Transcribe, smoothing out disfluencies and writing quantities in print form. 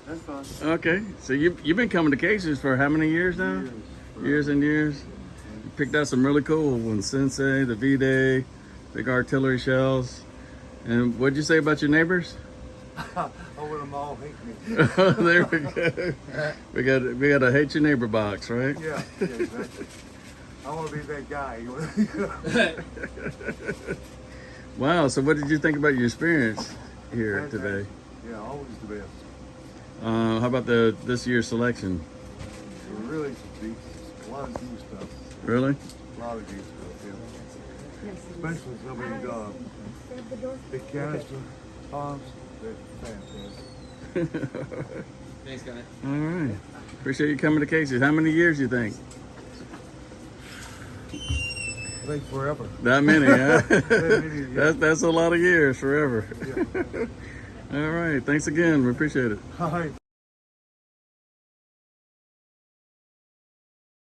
That's fine. Okay, so you've been coming to Casey's for how many years now? Years and years. You picked out some really cool ones: Sensei, the V-Day, big artillery shells. And what'd you say about your neighbors? I want them all hate me. There we go. We got a hate your neighbor box, right? Yeah, exactly. I want to be that guy. Wow. So what did you think about your experience here today? Yeah, always the best. How about this year's selection? Really, deep, a lot of deep stuff. Really? A lot of deep stuff, yeah. Especially some of the canister bombs. They're fantastic. Thanks, guys. All right. Appreciate you coming to Casey's. How many years you think? I think forever. That many, huh? That many, yeah. That's a lot of years, forever. Yeah. All right. Thanks again. We appreciate it. All right.